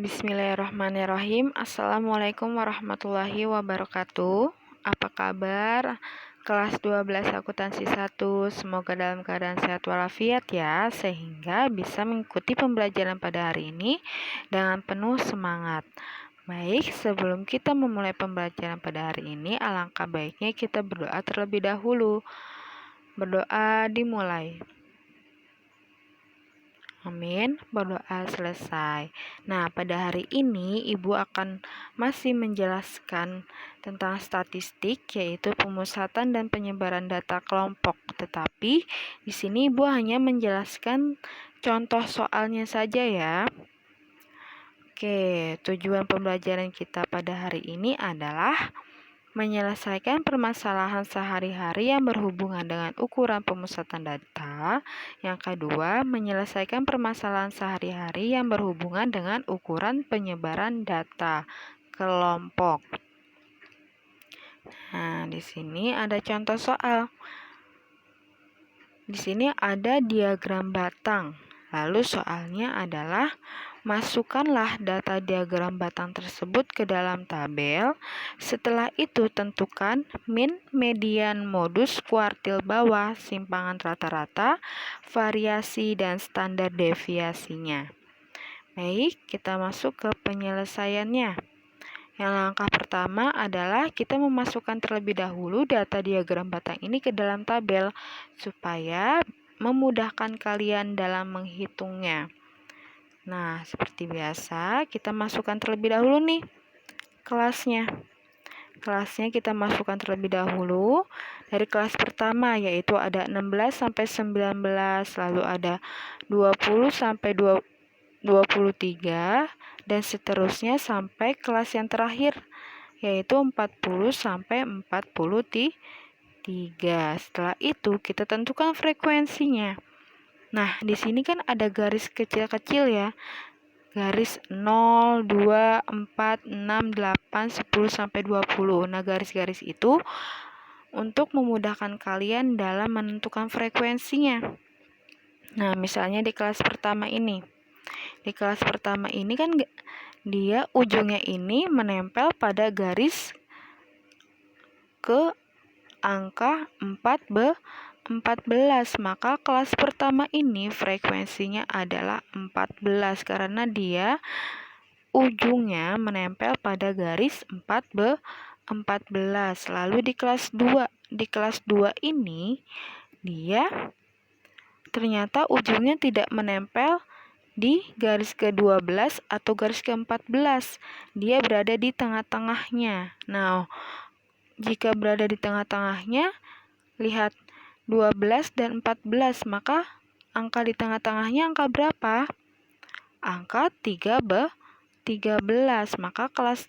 Bismillahirrahmanirrahim. Assalamualaikum warahmatullahi wabarakatuh. Apa kabar? Kelas 12 akuntansi 1. Semoga dalam keadaan sehat walafiat ya, sehingga bisa mengikuti pembelajaran pada hari ini dengan penuh semangat. Baik, sebelum kita memulai pembelajaran pada hari ini, alangkah baiknya kita berdoa terlebih dahulu. Berdoa dimulai. Amin, berdoa selesai. Nah, pada hari ini Ibu akan masih menjelaskan tentang statistik, yaitu pemusatan dan penyebaran data kelompok. Tetapi di sini Ibu hanya menjelaskan contoh soalnya saja ya. Oke, tujuan pembelajaran kita pada hari ini adalah menyelesaikan permasalahan sehari-hari yang berhubungan dengan ukuran pemusatan data. Yang kedua, menyelesaikan permasalahan sehari-hari yang berhubungan dengan ukuran penyebaran data kelompok. Nah, di sini ada contoh soal. Di sini ada diagram batang. Lalu soalnya adalah masukkanlah data diagram batang tersebut ke dalam tabel. Setelah itu tentukan min, median, modus, kuartil bawah, simpangan rata-rata, variasi, dan standar deviasinya. Baik, kita masuk ke penyelesaiannya. Yang langkah pertama adalah kita memasukkan terlebih dahulu data diagram batang ini ke dalam tabel supaya memudahkan kalian dalam menghitungnya. Nah, seperti biasa, kita masukkan terlebih dahulu nih kelasnya. Kelasnya kita masukkan terlebih dahulu dari kelas pertama, yaitu ada 16 sampai 19, lalu ada 20 sampai 23, dan seterusnya sampai kelas yang terakhir, yaitu 40 sampai 43. Setelah itu kita tentukan frekuensinya. Nah, di sini kan ada garis kecil-kecil ya. Garis 0, 2, 4, 6, 8, 10 sampai 20. Nah, garis-garis itu untuk memudahkan kalian dalam menentukan frekuensinya. Nah, misalnya di kelas pertama ini. Di kelas pertama ini kan dia ujungnya ini menempel pada garis ke angka 14, maka kelas pertama ini frekuensinya adalah 14 karena dia ujungnya menempel pada garis 14. Lalu di kelas 2 ini dia ternyata ujungnya tidak menempel di garis ke-12 atau garis ke-14. Dia berada di tengah-tengahnya. Nah, jika berada di tengah-tengahnya, lihat 12 dan 14, maka angka di tengah-tengahnya angka berapa? Angka 13, maka kelas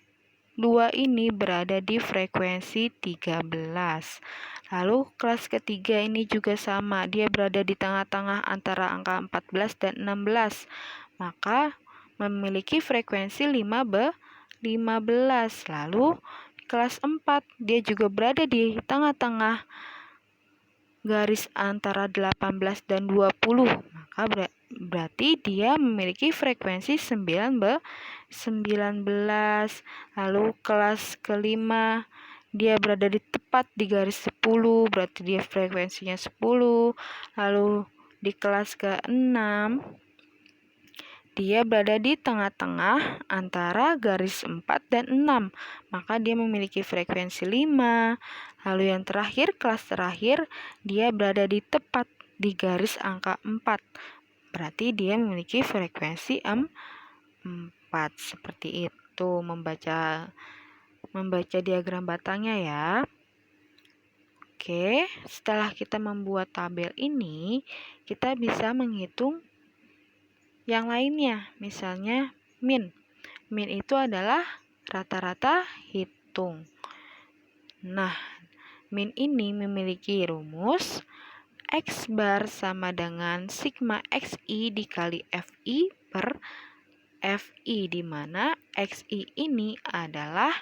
2 ini berada di frekuensi 13. Lalu kelas ketiga ini juga sama, dia berada di tengah-tengah antara angka 14 dan 16, maka memiliki frekuensi 15. Lalu kelas 4, dia juga berada di tengah-tengah garis antara 18 dan 20, maka berarti dia memiliki frekuensi 19. Lalu kelas kelima, dia berada tepat di garis 10, berarti dia frekuensinya 10. Lalu di kelas ke-6, dia berada di tengah-tengah antara garis 4 dan 6, maka dia memiliki frekuensi 5. Lalu yang terakhir, kelas terakhir, dia berada tepat di garis angka 4, berarti dia memiliki frekuensi 4. Seperti itu membaca diagram batangnya ya. Oke, setelah kita membuat tabel ini, kita bisa menghitung yang lainnya. Misalnya min. Min itu adalah rata-rata hitung. Nah, min ini memiliki rumus X bar sama dengan sigma XI dikali FI per FI, di mana XI ini adalah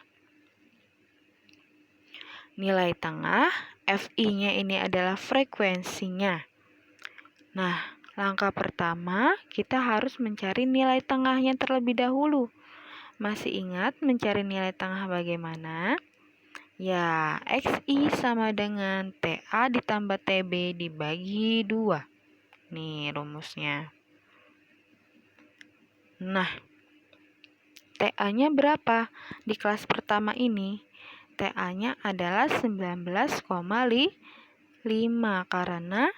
nilai tengah, FI-nya ini adalah frekuensinya. Nah, Langkah pertama, kita harus mencari nilai tengahnya terlebih dahulu. Masih ingat mencari nilai tengah bagaimana? Ya, XI sama dengan TA ditambah TB dibagi 2. Nih rumusnya. Nah, TA-nya berapa? Di kelas pertama ini, TA-nya adalah 19,5 karena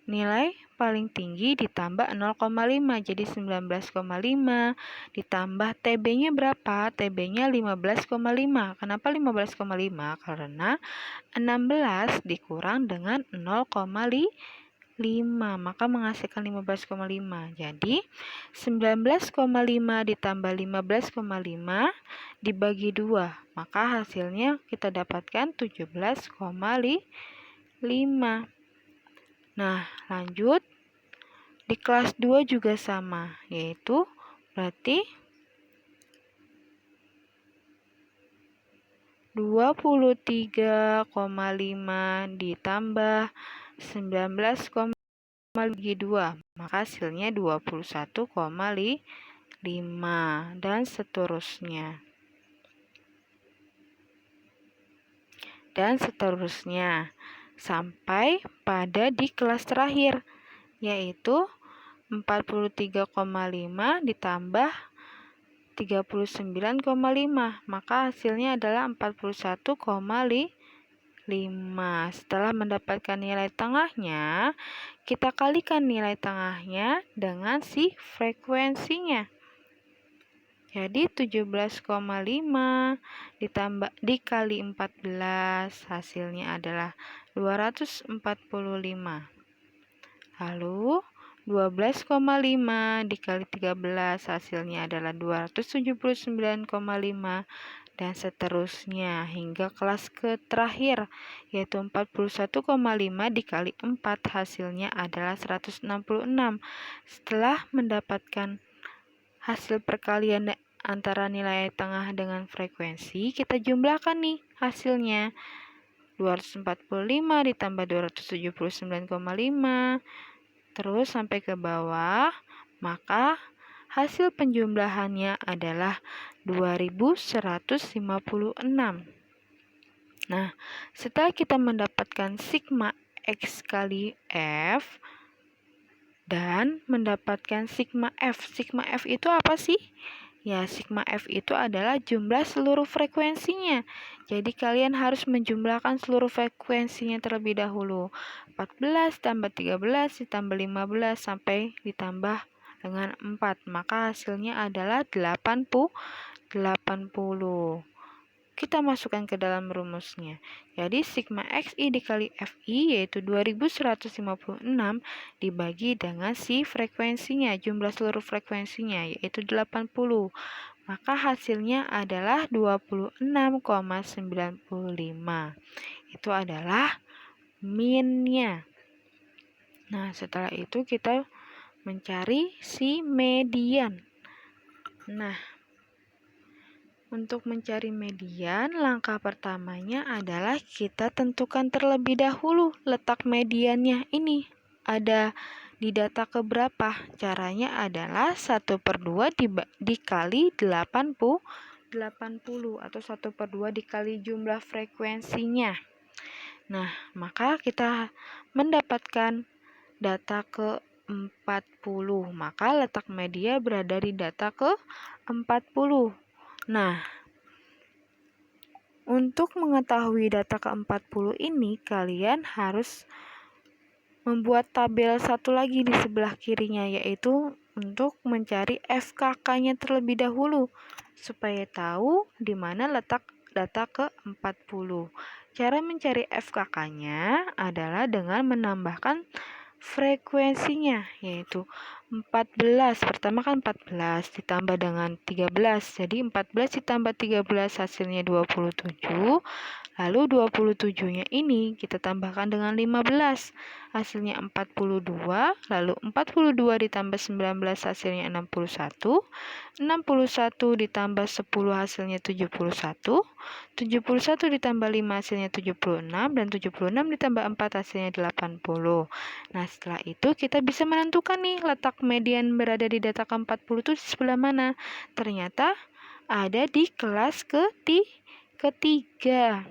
nilai paling tinggi ditambah 0,5 jadi 19,5 ditambah TB-nya berapa? TB-nya 15,5. Kenapa 15,5? Karena 16 dikurang dengan 0,5 maka menghasilkan 15,5. Jadi 19,5 ditambah 15,5 dibagi 2 maka hasilnya kita dapatkan 17,5. Nah, lanjut. Di kelas 2 juga sama, yaitu berarti 23,5 ditambah 19,5 bagi 2, maka hasilnya 21,5 dan seterusnya. Sampai pada di kelas terakhir, yaitu 43,5 ditambah 39,5 maka hasilnya adalah 41,5. Setelah mendapatkan nilai tengahnya, kita kalikan nilai tengahnya dengan si frekuensinya. Jadi 17,5 ditambah dikali 14 hasilnya adalah 245. Lalu 12,5 dikali 13 hasilnya adalah 279,5 dan seterusnya hingga kelas terakhir yaitu 41,5 dikali 4 hasilnya adalah 166. Setelah mendapatkan hasil perkalian antara nilai tengah dengan frekuensi, kita jumlahkan nih hasilnya. 245 ditambah 279,5 terus sampai ke bawah, maka hasil penjumlahannya adalah 2156. Nah, setelah kita mendapatkan sigma X kali F dan mendapatkan sigma F. Sigma F itu apa sih? Ya, sigma F itu adalah jumlah seluruh frekuensinya. Jadi kalian harus menjumlahkan seluruh frekuensinya terlebih dahulu. 14 tambah 13 ditambah 15 sampai ditambah dengan 4. Maka hasilnya adalah 80. Kita masukkan ke dalam rumusnya. Jadi sigma XI dikali FI yaitu 2156 dibagi dengan si frekuensinya, jumlah seluruh frekuensinya yaitu 80. Maka hasilnya adalah 26,95. Itu adalah minnya. Nah, setelah itu kita mencari si median. Nah, untuk mencari median, langkah pertamanya adalah kita tentukan terlebih dahulu letak mediannya ini. Ada di data keberapa? Caranya adalah 1/2 dikali 80 atau 1/2 dikali jumlah frekuensinya. Nah, maka kita mendapatkan data ke 40. Maka letak media berada di data ke 40. Nah, untuk mengetahui data ke-40 ini, kalian harus membuat tabel satu lagi di sebelah kirinya, yaitu untuk mencari FKK-nya terlebih dahulu, supaya tahu di mana letak data ke-40. Cara mencari FKK-nya adalah dengan menambahkan frekuensinya, yaitu 14. Pertama kan 14 ditambah dengan 13. Jadi 14 ditambah 13 hasilnya 27. Lalu 27-nya ini kita tambahkan dengan 15. Hasilnya 42. Lalu 42 ditambah 19 hasilnya 61. 61 ditambah 10 hasilnya 71. 71 ditambah 5 hasilnya 76. Dan 76 ditambah 4 hasilnya 80. Nah, setelah itu kita bisa menentukan nih letak median berada di data ke-40 itu di sebelah mana. Ternyata ada di kelas ketiga.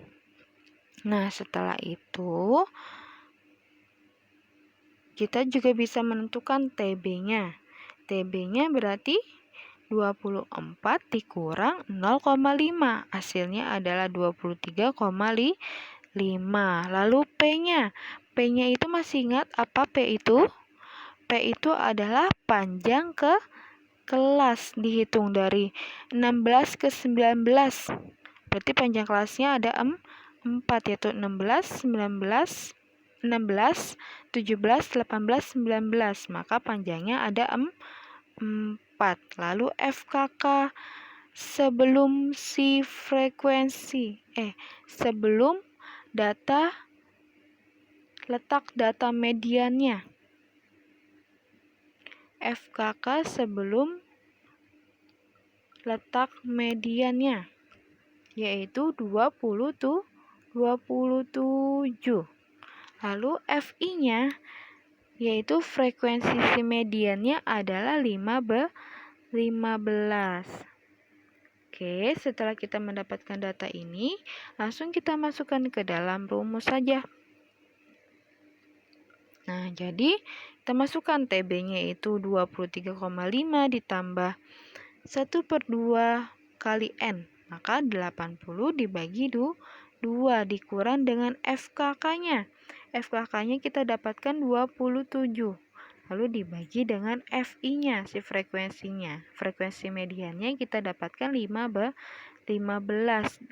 Nah, setelah itu kita juga bisa menentukan TB-nya. TB-nya berarti 24 dikurang 0,5. Hasilnya adalah 23,5. Lalu P-nya. P-nya itu masih ingat apa P itu? P itu adalah panjang ke kelas, dihitung dari 16 ke 19. Berarti panjang kelasnya ada 4, yaitu 16, 19, 16, 17, 18, 19. Maka panjangnya ada 4. Lalu FKK sebelum sebelum letak data mediannya. FKK sebelum letak mediannya yaitu 27. Lalu FI-nya yaitu frekuensi si mediannya adalah 15. Oke, setelah kita mendapatkan data ini, langsung kita masukkan ke dalam rumus saja. Nah, jadi kita masukkan TB-nya itu 23,5 ditambah 1/2 kali N. Maka 80 dibagi 2 dikurang dengan FKK-nya. FKK-nya kita dapatkan 27. Lalu dibagi dengan FI-nya, si frekuensinya. Frekuensi mediannya kita dapatkan 15.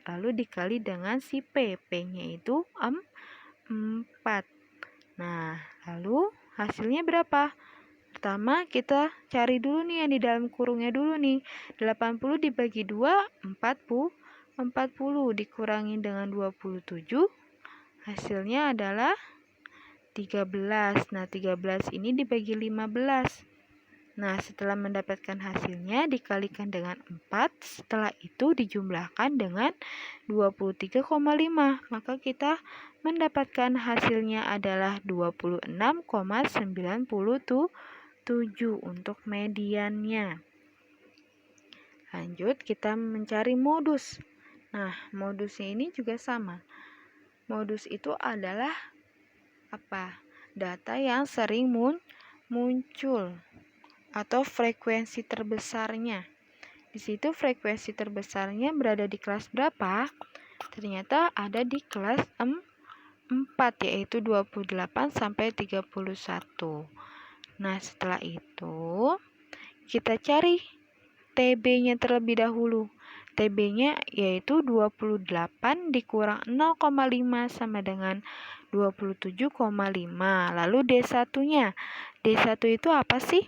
Lalu dikali dengan si P. P-nya itu 4. Nah, lalu hasilnya berapa? Pertama, kita cari dulu nih yang di dalam kurungnya dulu nih. 80 dibagi 2, 40 dikurangi dengan 27. Hasilnya adalah 13. Nah, 13 ini dibagi 15. Nah, setelah mendapatkan hasilnya dikalikan dengan 4, setelah itu dijumlahkan dengan 23,5. Maka kita mendapatkan hasilnya adalah 26,97 untuk mediannya. Lanjut, kita mencari modus. Nah, modusnya ini juga sama. Modus itu adalah apa? Data yang sering muncul atau frekuensi terbesarnya. Di situ frekuensi terbesarnya berada di kelas berapa? Ternyata ada di kelas 4, yaitu 28 sampai 31. Nah, setelah itu kita cari TB-nya terlebih dahulu. TB-nya yaitu 28 dikurang 0,5 sama dengan 27,5. Lalu D1-nya. D1 itu apa sih?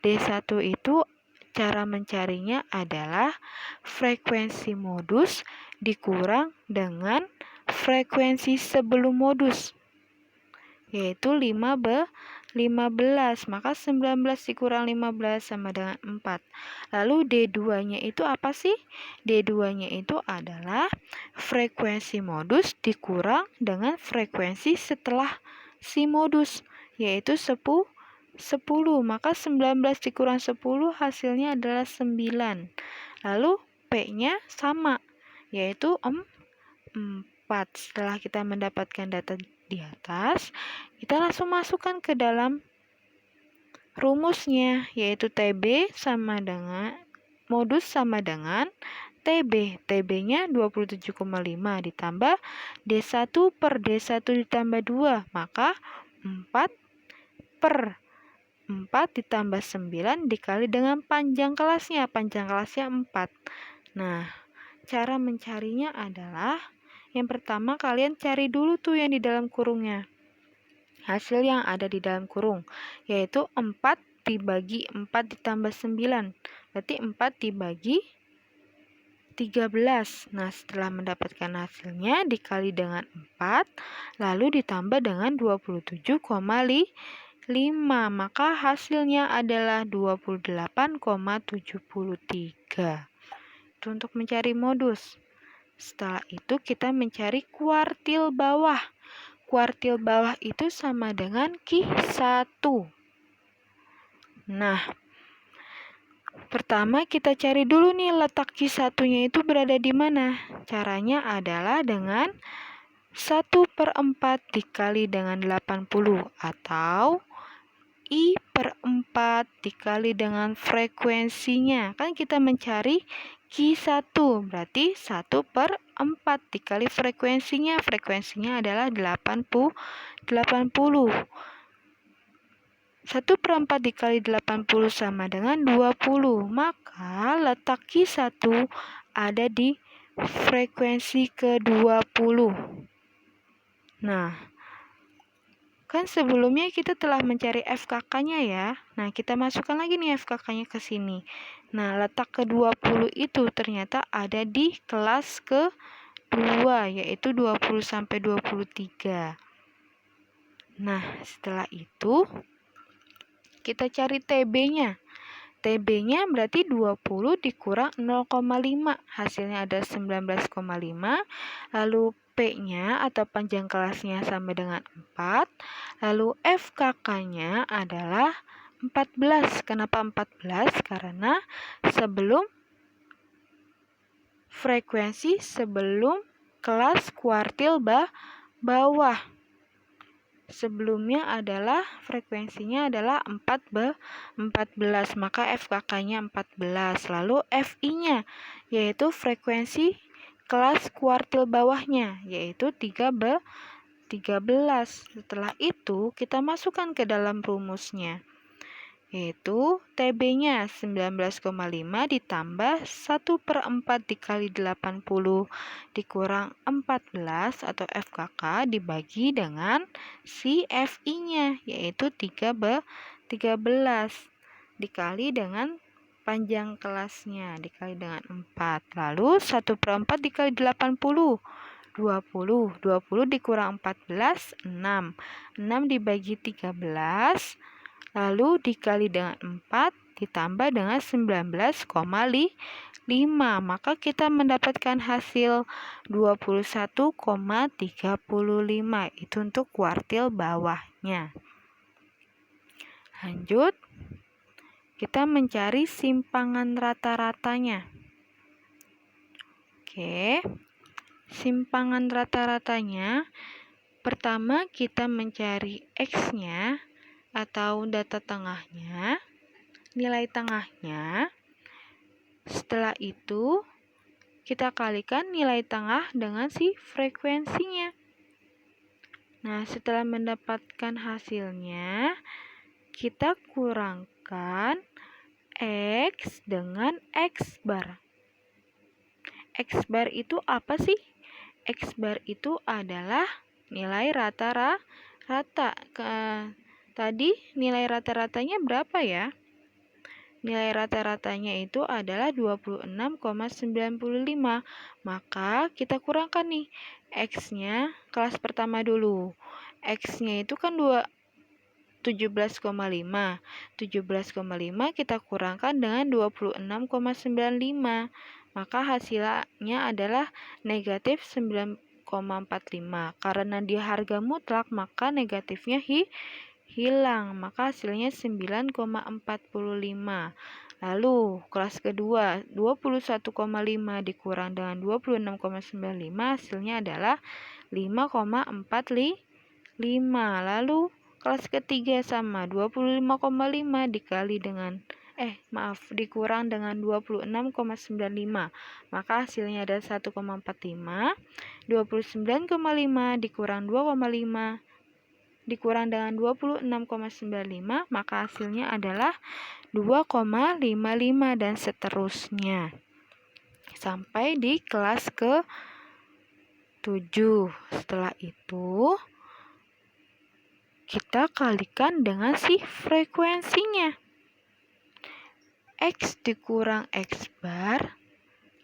D1 itu cara mencarinya adalah frekuensi modus dikurang dengan frekuensi sebelum modus, yaitu 15. Maka 19 dikurang 15 sama dengan 4. Lalu D2-nya itu apa sih? D2-nya itu adalah frekuensi modus dikurang dengan frekuensi setelah si modus, yaitu 10. Maka 19 dikurang 10 hasilnya adalah 9. Lalu P-nya sama, yaitu 4. Setelah kita mendapatkan data di atas, kita langsung masukkan ke dalam rumusnya, yaitu TB sama dengan modus sama dengan TB. TB-nya 27,5 ditambah D1 per D1 ditambah 2, maka 4 ditambah 9 dikali dengan panjang kelasnya. Panjang kelasnya 4. Nah, cara mencarinya adalah yang pertama kalian cari dulu tuh yang di dalam kurungnya. Hasil yang ada di dalam kurung, yaitu 4 dibagi 4 ditambah 9. Berarti 4 dibagi 13. Nah, setelah mendapatkan hasilnya dikali dengan 4, lalu ditambah dengan 27,5. Maka hasilnya adalah 28,73. Itu untuk mencari modus. Setelah itu kita mencari kuartil bawah. Kuartil bawah itu sama dengan Q1. Nah, pertama kita cari dulu nih letak Q1-nya itu berada di mana. Caranya adalah dengan 1/4 dikali dengan 80 atau I/4 dikali dengan frekuensinya. Kan kita mencari Q1, berarti 1/4 dikali frekuensinya. Frekuensinya adalah 80. 1/4 dikali 80 sama dengan 20. Maka letak Q1 ada di frekuensi ke-20. Nah, kan sebelumnya kita telah mencari FKK-nya ya. Nah, kita masukkan lagi nih FKK-nya ke sini. Nah, letak ke-20 itu ternyata ada di kelas ke-2, yaitu 20 sampai 23. Nah, setelah itu kita cari TB-nya. TB-nya berarti 20 dikurang 0,5. Hasilnya ada 19,5. Lalu P-nya atau panjang kelasnya sama dengan 4. Lalu FKK-nya adalah 14. Kenapa 14? Karena sebelum kelas kuartil bawah. Sebelumnya adalah frekuensinya adalah 14, maka FKK-nya 14. Lalu FI-nya yaitu frekuensi kelas kuartil bawahnya yaitu 13. Setelah itu kita masukkan ke dalam rumusnya, yaitu TB-nya 19,5 ditambah 1/4 dikali 80 dikurang 14 atau FKK dibagi dengan si FI-nya, yaitu 13 dikali dengan panjang kelasnya dikali dengan 4. Lalu 1/4 dikali 80, 20 dikurang 14, 6 dibagi 13, lalu dikali dengan 4 ditambah dengan 19,5. Maka kita mendapatkan hasil 21,35. Itu untuk kuartil bawahnya. Lanjut, kita mencari simpangan rata-ratanya. Oke, simpangan rata-ratanya. Pertama kita mencari X-nya atau data tengahnya, nilai tengahnya. Setelah itu kita kalikan nilai tengah dengan si frekuensinya. Nah, setelah mendapatkan hasilnya, kita kurangkan X dengan X bar. X bar itu apa sih? X bar itu adalah nilai rata-rata. Tadi nilai rata-ratanya berapa ya? Nilai rata-ratanya itu adalah 26,95. Maka kita kurangkan nih X-nya kelas pertama dulu. X-nya itu kan 17,5. 17,5 kita kurangkan dengan 26,95. Maka hasilnya adalah negatif 9,45. Karena dia harga mutlak, maka negatifnya hilang. Maka hasilnya 9,45. Lalu kelas kedua 21,5 dikurang dengan 26,95, hasilnya adalah 5,45. Lalu kelas ketiga sama 25,5 dikali dengan dikurang dengan 26,95. Maka hasilnya ada 1,45. 29,5 dikurang 2,5 dikurang dengan 26,95, maka hasilnya adalah 2,55 dan seterusnya. Sampai di kelas ke-7. Setelah itu kita kalikan dengan si frekuensinya. X dikurang X bar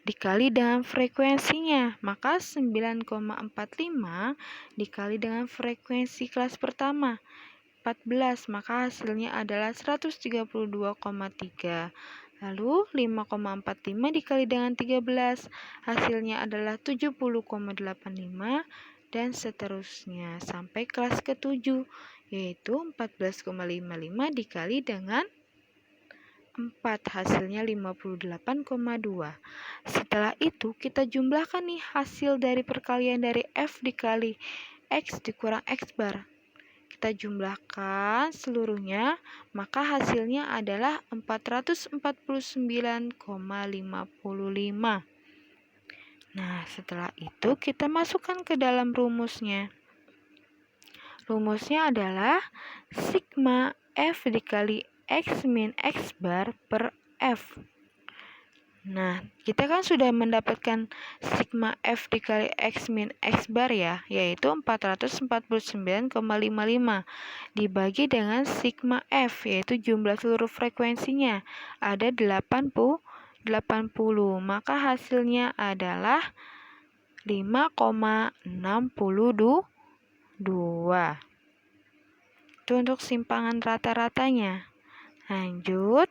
dikali dengan frekuensinya. Maka 9,45 dikali dengan frekuensi kelas pertama 14, maka hasilnya adalah 132,3. Lalu 5,45 dikali dengan 13, hasilnya adalah 70,85 dan seterusnya sampai kelas ke-7, yaitu 14,55 dikali dengan 4, hasilnya 58,2. Setelah itu kita jumlahkan nih hasil dari perkalian dari F dikali X dikurang X bar. Kita jumlahkan seluruhnya, maka hasilnya adalah 449,55. Nah, setelah itu kita masukkan ke dalam rumusnya. Rumusnya adalah sigma F dikali X min X bar per F. Nah, kita kan sudah mendapatkan sigma F dikali X min X bar ya, yaitu 449,55 dibagi dengan sigma F, yaitu jumlah seluruh frekuensinya, ada 80, maka hasilnya adalah 5,62. Itu untuk simpangan rata-ratanya. Lanjut,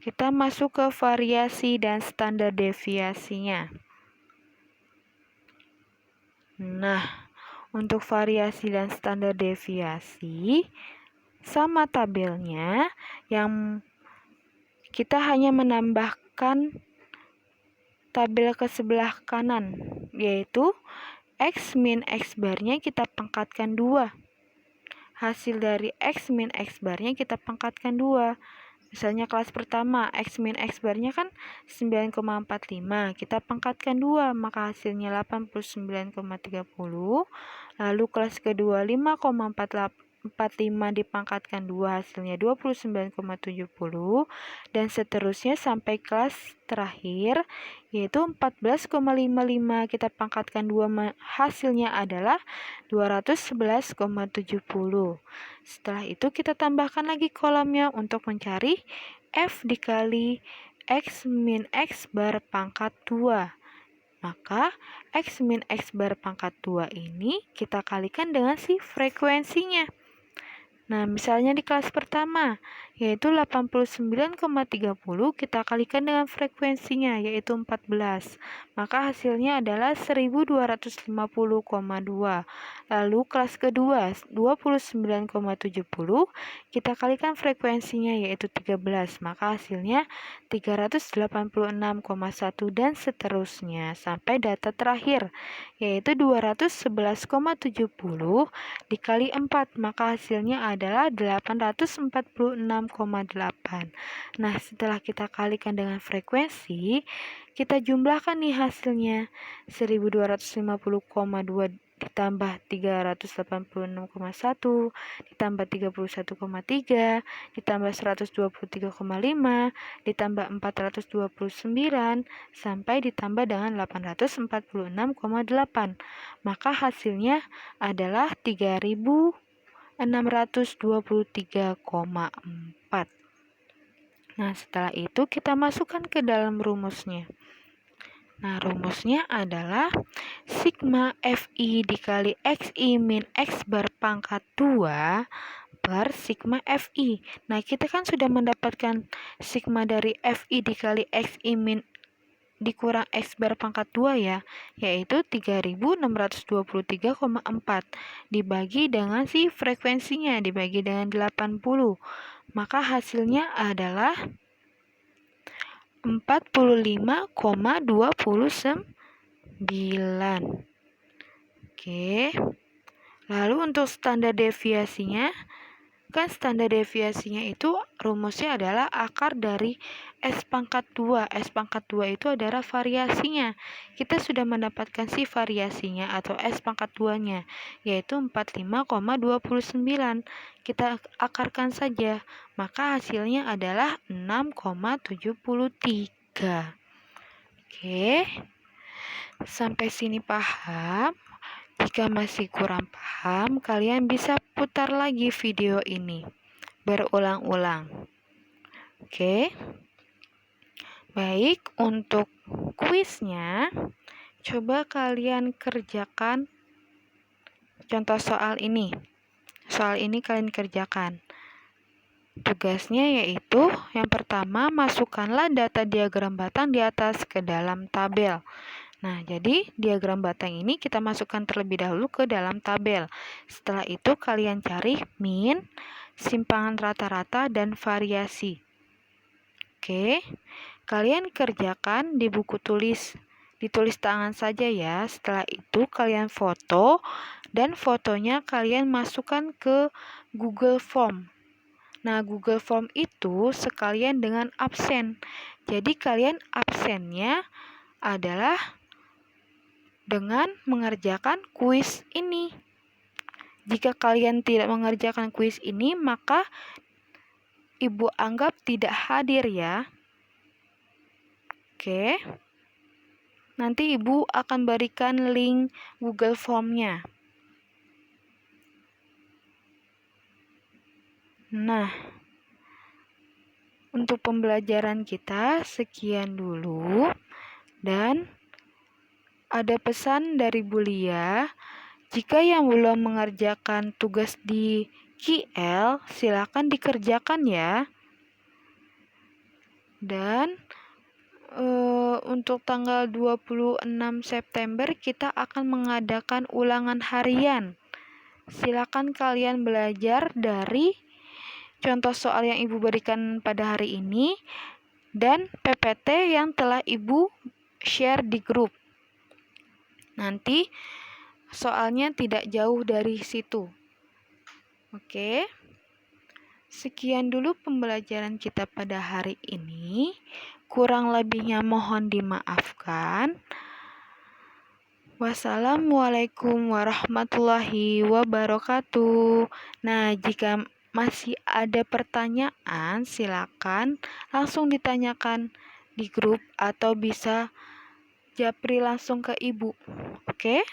kita masuk ke variasi dan standar deviasinya. Nah, untuk variasi dan standar deviasi, sama tabelnya, yang kita hanya menambahkan tabel ke sebelah kanan, yaitu X min X barnya kita pangkatkan 2. Hasil dari X min X barnya kita pangkatkan 2. Misalnya kelas pertama, X min X barnya kan 9,45. Kita pangkatkan 2, maka hasilnya 89,30. Lalu kelas kedua, 5,45 dipangkatkan 2, hasilnya 29,70. Dan seterusnya sampai kelas terakhir, yaitu 14,55. Kita pangkatkan 2, hasilnya adalah 211,70. Setelah itu kita tambahkan lagi kolomnya untuk mencari F dikali X min X bar pangkat 2. Maka X min X bar pangkat 2 ini kita kalikan dengan si frekuensinya. Nah, misalnya di kelas pertama, yaitu 89,30, kita kalikan dengan frekuensinya, yaitu 14. Maka hasilnya adalah 1250,2. Lalu kelas kedua, 29,70, kita kalikan frekuensinya, yaitu 13. Maka hasilnya 386,1 dan seterusnya, sampai data terakhir, yaitu 211,70 dikali 4, maka hasilnya adalah 846,8. Nah, setelah kita kalikan dengan frekuensi, kita jumlahkan nih hasilnya. 1250,2 ditambah 386,1 ditambah 31,3 ditambah 123,5 ditambah 429 sampai ditambah dengan 846,8. Maka hasilnya adalah 3.623,4. Nah, setelah itu kita masukkan ke dalam rumusnya. Nah, rumusnya adalah sigma Fi dikali Xi min X bar pangkat 2 per sigma Fi. Nah, kita kan sudah mendapatkan sigma dari Fi dikali Xi min dikurang X bar pangkat 2 ya, yaitu 3.623,4 dibagi dengan si frekuensinya, dibagi dengan 80. Maka hasilnya adalah 45,29. Oke. Lalu untuk standar deviasinya, kan standar deviasinya itu rumusnya adalah akar dari S pangkat 2. S pangkat 2 itu adalah variasinya. Kita sudah mendapatkan si variasinya atau S pangkat 2-nya, yaitu 45,29. Kita akarkan saja, maka hasilnya adalah 6,73. Oke, sampai sini paham? Jika masih kurang paham, kalian bisa putar lagi video ini berulang-ulang. Oke. Baik, untuk kuisnya, coba kalian kerjakan contoh soal ini. Soal ini kalian kerjakan. Tugasnya yaitu yang pertama, masukkanlah data diagram batang di atas ke dalam tabel. Nah, jadi diagram batang ini kita masukkan terlebih dahulu ke dalam tabel. Setelah itu kalian cari min, simpangan rata-rata, dan variasi. Oke, kalian kerjakan di buku tulis. Ditulis tangan saja ya. Setelah itu kalian foto, dan fotonya kalian masukkan ke Google Form. Nah, Google Form itu sekalian dengan absen. Jadi kalian absennya adalah dengan mengerjakan kuis ini. Jika kalian tidak mengerjakan kuis ini, maka Ibu anggap tidak hadir ya. Oke. Nanti Ibu akan berikan link Google Form-nya. Nah, untuk pembelajaran kita sekian dulu. Dan ada pesan dari Bu Lia, jika yang belum mengerjakan tugas di KL, silakan dikerjakan ya. Dan untuk tanggal 26 September kita akan mengadakan ulangan harian. Silakan kalian belajar dari contoh soal yang Ibu berikan pada hari ini dan PPT yang telah Ibu share di grup. Nanti soalnya tidak jauh dari situ. Oke. Sekian dulu pembelajaran kita pada hari ini. Kurang lebihnya mohon dimaafkan. Wassalamualaikum warahmatullahi wabarakatuh. Nah, jika masih ada pertanyaan, silakan langsung ditanyakan di grup atau bisa japri langsung ke Ibu. Oke?